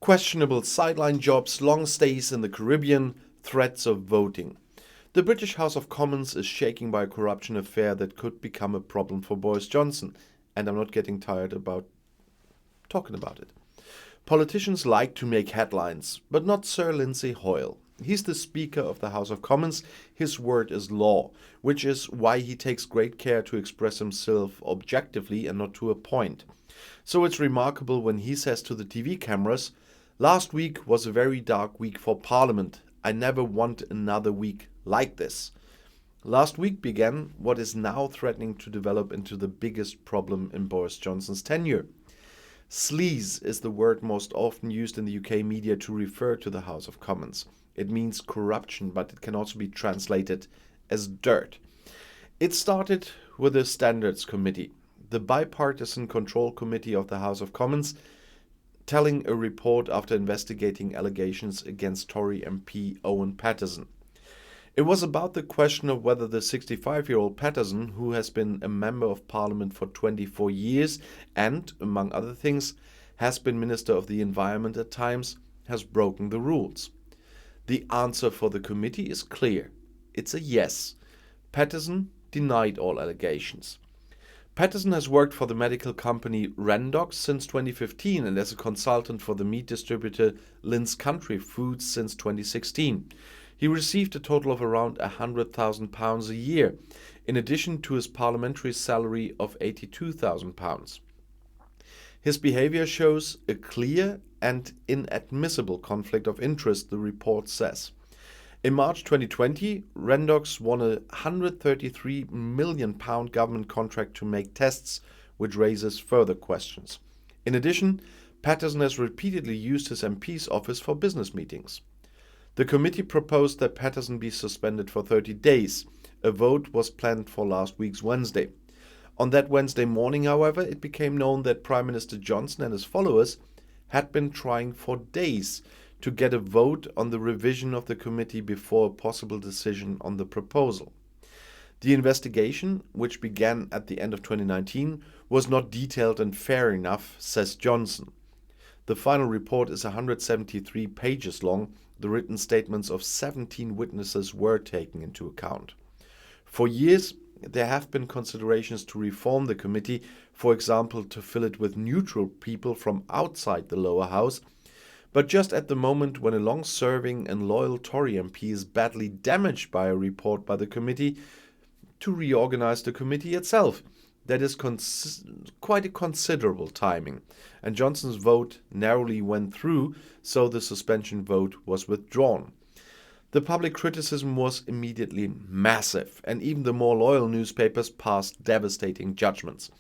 Questionable sideline jobs, long stays in the Caribbean, threats of voting. The British House of Commons is shaken by a corruption affair that could become a problem for Boris Johnson, and I'm not getting tired about talking about it. Politicians like to make headlines, but not Sir Lindsay Hoyle. He's the Speaker of the House of Commons. His word is law, which is why he takes great care to express himself objectively and not to a point. So it's remarkable when he says to the TV cameras, "Last week was a very dark week for Parliament. I never want another week like this." Last week began what is now threatening to develop into the biggest problem in Boris Johnson's tenure. Sleaze is the word most often used in the UK media to refer to the House of Commons. It means corruption, but it can also be translated as dirt. It started with the Standards Committee, the bipartisan control committee of the House of Commons, telling a report after investigating allegations against Tory MP Owen Paterson. It was about the question of whether the 65-year-old Paterson, who has been a member of Parliament for 24 years and, among other things, has been Minister of the Environment at times, has broken the rules. The answer for the committee is clear. It's a yes. Paterson denied all allegations. Paterson has worked for the medical company Rendox since 2015 and as a consultant for the meat distributor Lynn's Country Foods since 2016. He received a total of around £100,000 a year, in addition to his parliamentary salary of £82,000. His behavior shows a clear and inadmissible conflict of interest, the report says. In March 2020, Rendox won a £133 million government contract to make tests, which raises further questions. In addition, Paterson has repeatedly used his MP's office for business meetings. The committee proposed that Paterson be suspended for 30 days. A vote was planned for last week's Wednesday. On that Wednesday morning, however, it became known that Prime Minister Johnson and his followers had been trying for days to get a vote on the revision of the committee before a possible decision on the proposal. The investigation, which began at the end of 2019, was not detailed and fair enough, says Johnson. The final report is 173 pages long. The written statements of 17 witnesses were taken into account. For years, there have been considerations to reform the committee, for example, to fill it with neutral people from outside the lower house. But just at the moment when a long-serving and loyal Tory MP is badly damaged by a report by the committee, to reorganize the committee itself. That is quite a considerable timing. And Johnson's vote narrowly went through, so the suspension vote was withdrawn. The public criticism was immediately massive, and even the more loyal newspapers passed devastating judgments.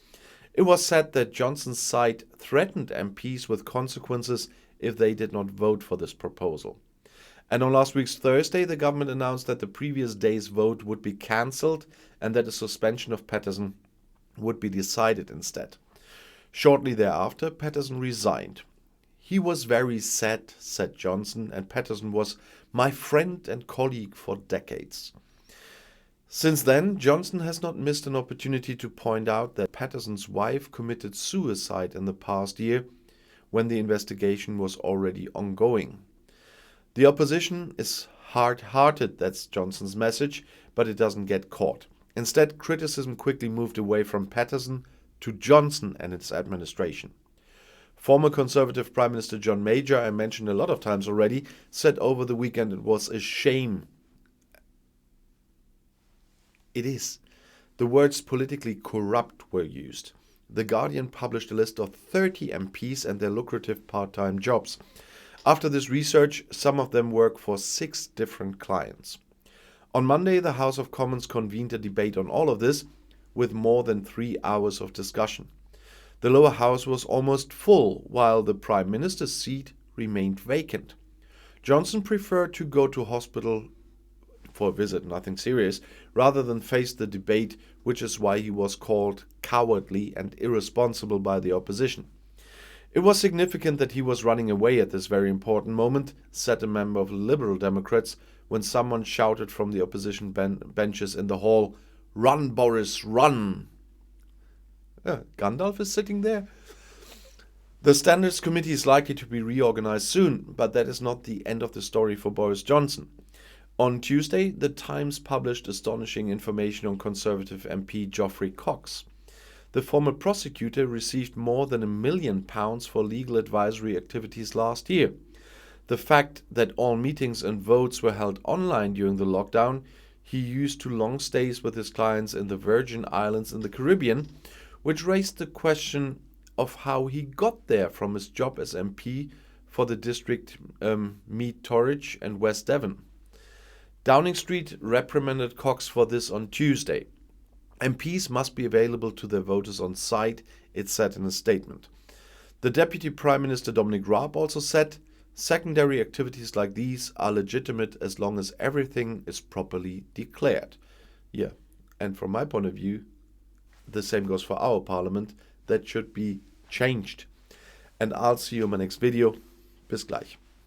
It was said that Johnson's side threatened MPs with consequences if they did not vote for this proposal. And on last week's Thursday, the government announced that the previous day's vote would be cancelled and that a suspension of Paterson would be decided instead. Shortly thereafter, Paterson resigned. "He was very sad," said Johnson, "and Paterson was my friend and colleague for decades." Since then, Johnson has not missed an opportunity to point out that Paterson's wife committed suicide in the past year when the investigation was already ongoing. The opposition is hard-hearted, that's Johnson's message, but it doesn't get caught. Instead, criticism quickly moved away from Paterson to Johnson and its administration. Former Conservative Prime Minister John Major, I mentioned a lot of times already, said over the weekend it was a shame. It is. The words politically corrupt were used. The Guardian published a list of 30 MPs and their lucrative part-time jobs. After this research, some of them work for 6 different clients. On Monday, the House of Commons convened a debate on all of this, with more than 3 hours of discussion. The lower house was almost full, while the Prime Minister's seat remained vacant. Johnson preferred to go to hospital for a visit, nothing serious, rather than face the debate, which is why he was called cowardly and irresponsible by the opposition. It was significant that he was running away at this very important moment, said a member of the Liberal Democrats, when someone shouted from the opposition benches in the hall, "Run, Boris, run!" Gandalf is sitting there. The Standards Committee is likely to be reorganized soon, but that is not the end of the story for Boris Johnson. On Tuesday, The Times published astonishing information on Conservative MP Geoffrey Cox. The former prosecutor received more than £1 million for legal advisory activities last year. The fact that all meetings and votes were held online during the lockdown he used to long stays with his clients in the Virgin Islands in the Caribbean, which raised the question of how he got there from his job as MP for the district Mead Torridge and West Devon. Downing Street reprimanded Cox for this on Tuesday. MPs must be available to their voters on site, it said in a statement. The Deputy Prime Minister Dominic Raab also said, secondary activities like these are legitimate as long as everything is properly declared. Yeah, and from my point of view, the same goes for our parliament. That should be changed. And I'll see you in my next video. Bis gleich.